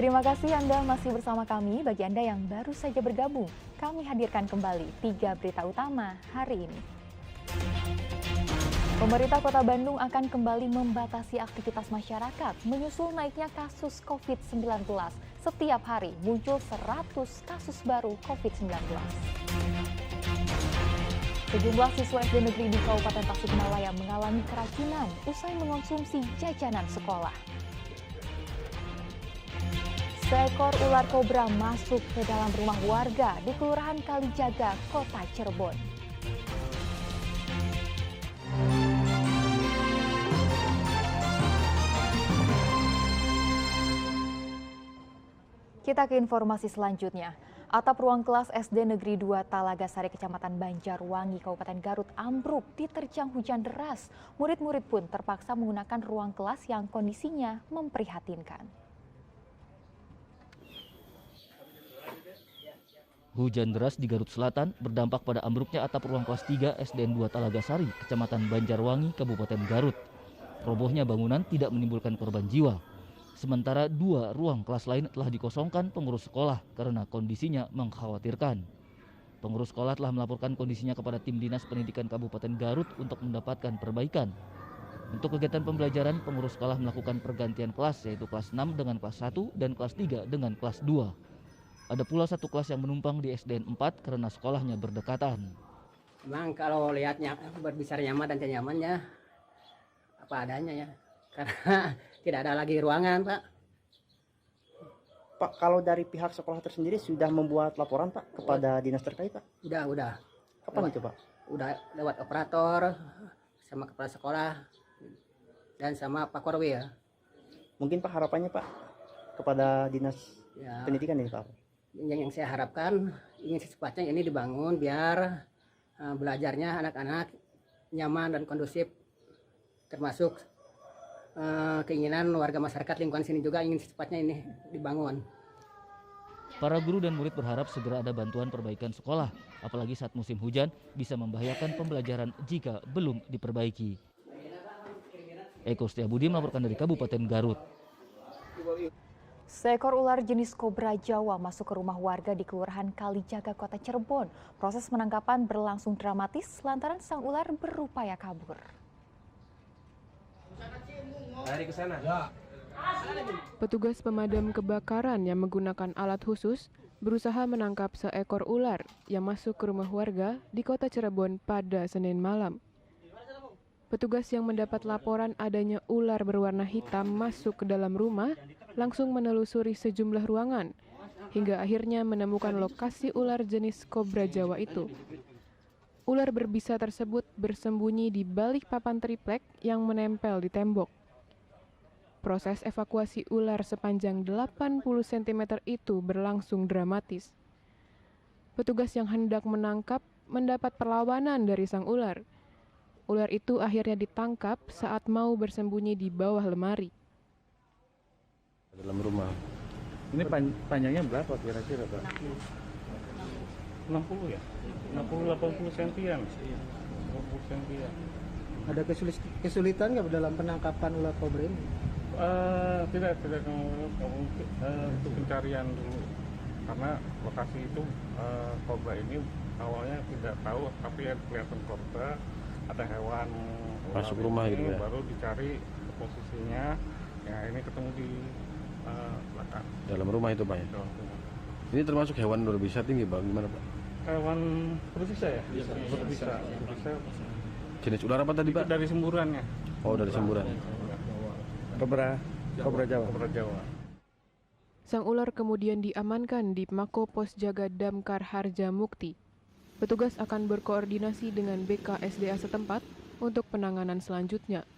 Terima kasih Anda masih bersama kami. Bagi Anda yang baru saja bergabung, kami hadirkan kembali 3 berita utama hari ini. Pemerintah Kota Bandung akan kembali membatasi aktivitas masyarakat menyusul naiknya kasus COVID-19. Setiap hari muncul 100 kasus baru COVID-19. Sejumlah siswa SD negeri di Kabupaten Tasikmalaya mengalami keracunan usai mengonsumsi jajanan sekolah. Seekor ular kobra masuk ke dalam rumah warga di Kelurahan Kalijaga, Kota Cirebon. Kita ke informasi selanjutnya. Atap ruang kelas SD Negeri 2 Talagasari, Kecamatan Banjarwangi, Kabupaten Garut ambruk diterjang hujan deras. Murid-murid pun terpaksa menggunakan ruang kelas yang kondisinya memprihatinkan. Hujan deras di Garut Selatan berdampak pada ambruknya atap ruang kelas 3 SDN 2 Talagasari, Kecamatan Banjarwangi, Kabupaten Garut. Robohnya bangunan tidak menimbulkan korban jiwa. Sementara 2 ruang kelas lain telah dikosongkan pengurus sekolah karena kondisinya mengkhawatirkan. Pengurus sekolah telah melaporkan kondisinya kepada tim Dinas Pendidikan Kabupaten Garut untuk mendapatkan perbaikan. Untuk kegiatan pembelajaran, pengurus sekolah melakukan pergantian kelas, yaitu kelas 6 dengan kelas 1 dan kelas 3 dengan kelas 2. Ada pula satu kelas yang menumpang di SDN 4 karena sekolahnya berdekatan. Memang kalau lihatnya berbicara nyaman dan tidak nyamannya apa adanya ya, karena tidak ada lagi ruangan, Pak. Pak, kalau dari pihak sekolah tersendiri sudah membuat laporan, Pak, kepada dinas terkait, Pak? Udah. Kapan itu, Pak? Udah lewat operator, sama kepala sekolah, dan sama Pak Korwi ya. Mungkin Pak harapannya, Pak, kepada dinas Ya, pendidikan ini, Pak? yang saya harapkan ingin secepatnya ini dibangun biar belajarnya anak-anak nyaman dan kondusif, termasuk keinginan warga masyarakat lingkungan sini juga ingin secepatnya ini dibangun. Para guru dan murid berharap segera ada bantuan perbaikan sekolah, apalagi saat musim hujan bisa membahayakan pembelajaran jika belum diperbaiki. Eko Setiabudi melaporkan dari Kabupaten Garut. Seekor ular jenis kobra Jawa masuk ke rumah warga di Kelurahan Kalijaga, Kota Cirebon. Proses penangkapan berlangsung dramatis lantaran sang ular berupaya kabur. Petugas pemadam kebakaran yang menggunakan alat khusus berusaha menangkap seekor ular yang masuk ke rumah warga di Kota Cirebon pada Senin malam. Petugas yang mendapat laporan adanya ular berwarna hitam masuk ke dalam rumah langsung menelusuri sejumlah ruangan hingga akhirnya menemukan lokasi ular jenis kobra Jawa itu. Ular berbisa tersebut bersembunyi di balik papan triplek yang menempel di tembok. Proses evakuasi ular sepanjang 80 cm itu berlangsung dramatis. Petugas yang hendak menangkap mendapat perlawanan dari sang ular. Ular itu akhirnya ditangkap saat mau bersembunyi di bawah lemari. Dalam rumah. Ini panjangnya berapa kira-kira, Pak? 60 ya? 60-80 sentian. 20 sentian. Ada kesulitan nggak dalam penangkapan ular kobra ini? Tidak untuk pencarian dulu, karena lokasi itu kobra ini awalnya tidak tahu, tapi ya kelihatan kobra, ada hewan masuk rumah gitu ya. Baru dicari posisinya, ya ini ketemu di belakang. Dalam rumah itu, Pak ya? Ini termasuk hewan berbisa tinggi, Pak? Gimana, Pak? Hewan berbisa ya? Berbisa. Jenis ular apa tadi, Pak? Dari semburannya. Oh, dari semburan. Kobra Jawa. Kobra Jawa. Sang ular kemudian diamankan di Mako Pos Jaga Damkar Harja Mukti. Petugas akan berkoordinasi dengan BKSDA setempat untuk penanganan selanjutnya.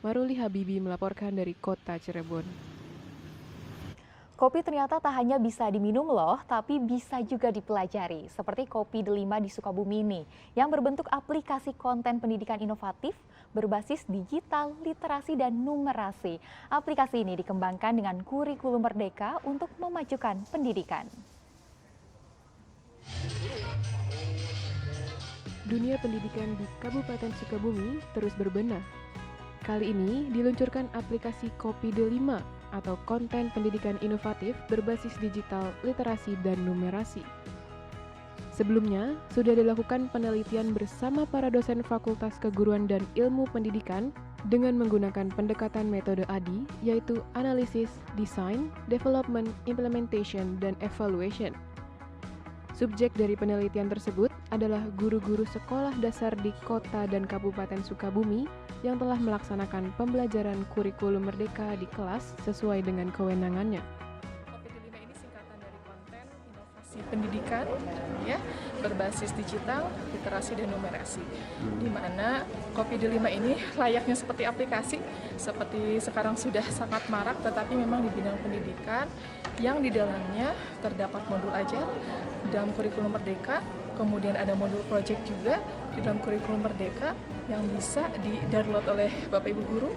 Maruli Habibi melaporkan dari Kota Cirebon. Kopi ternyata tak hanya bisa diminum loh, tapi bisa juga dipelajari. Seperti Kopi Delima di Sukabumi ini, yang berbentuk aplikasi konten pendidikan inovatif berbasis digital, literasi, dan numerasi. Aplikasi ini dikembangkan dengan kurikulum merdeka untuk memajukan pendidikan. Dunia pendidikan di Kabupaten Sukabumi terus berbenah. Kali ini diluncurkan aplikasi Kopi D5 atau konten pendidikan inovatif berbasis digital, literasi, dan numerasi. Sebelumnya, sudah dilakukan penelitian bersama para dosen Fakultas Keguruan dan Ilmu Pendidikan dengan menggunakan pendekatan metode ADI, yaitu Analisis, Design, Development, Implementation, dan Evaluation. Subjek dari penelitian tersebut adalah guru-guru sekolah dasar di Kota dan Kabupaten Sukabumi yang telah melaksanakan pembelajaran kurikulum merdeka di kelas sesuai dengan kewenangannya. Kopi D5 ini singkatan dari konten inovasi pendidikan ya, berbasis digital, literasi, dan numerasi. Di mana Kopi D5 ini layaknya seperti aplikasi, seperti sekarang sudah sangat marak, tetapi memang di bidang pendidikan yang di dalamnya terdapat modul ajar dalam kurikulum merdeka, kemudian ada modul project juga di dalam kurikulum merdeka yang bisa di-download oleh Bapak Ibu guru,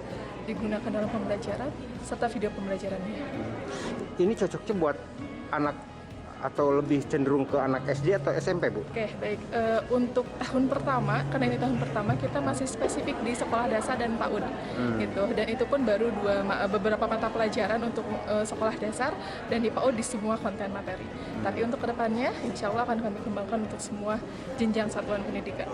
digunakan dalam pembelajaran, serta video pembelajarannya. Ini cocoknya buat anak atau lebih cenderung ke anak SD atau SMP, Bu? Oke, baik. Untuk tahun pertama, karena ini tahun pertama, kita masih spesifik di sekolah dasar dan PAUD, gitu. Dan itu pun baru beberapa mata pelajaran untuk sekolah dasar dan di PAUD di semua konten materi. Tapi untuk kedepannya, insya Allah akan kami kembangkan untuk semua jenjang satuan pendidikan.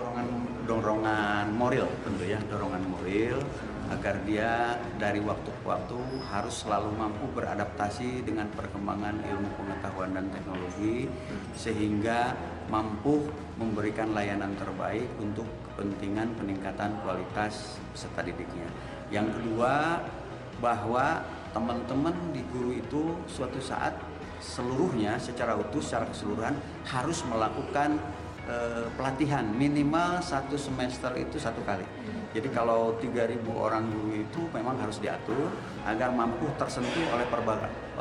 Dorongan moral tentu ya, dorongan moral agar dia dari waktu ke waktu harus selalu mampu beradaptasi dengan perkembangan ilmu pengetahuan dan teknologi sehingga mampu memberikan layanan terbaik untuk kepentingan peningkatan kualitas peserta didiknya. Yang kedua, bahwa teman-teman di guru itu suatu saat seluruhnya secara utuh, secara keseluruhan harus melakukan pelatihan minimal 1 semester itu 1 kali. Jadi kalau 3.000 orang guru itu memang harus diatur agar mampu tersentuh oleh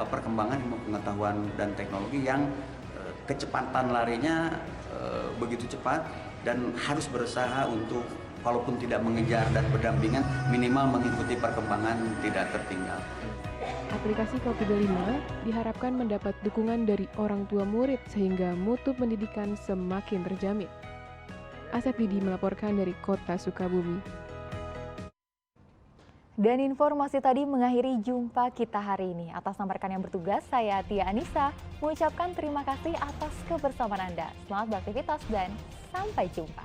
perkembangan ilmu pengetahuan dan teknologi yang kecepatan larinya begitu cepat dan harus berusaha untuk walaupun tidak mengejar dan berdampingan minimal mengikuti perkembangan tidak tertinggal. Aplikasi Kopi D5 diharapkan mendapat dukungan dari orang tua murid sehingga mutu pendidikan semakin terjamin. Asep Didi melaporkan dari Kota Sukabumi. Dan informasi tadi mengakhiri jumpa kita hari ini. Atas nama rekan yang bertugas, saya Tia Anissa mengucapkan terima kasih atas kebersamaan Anda. Selamat beraktivitas dan sampai jumpa.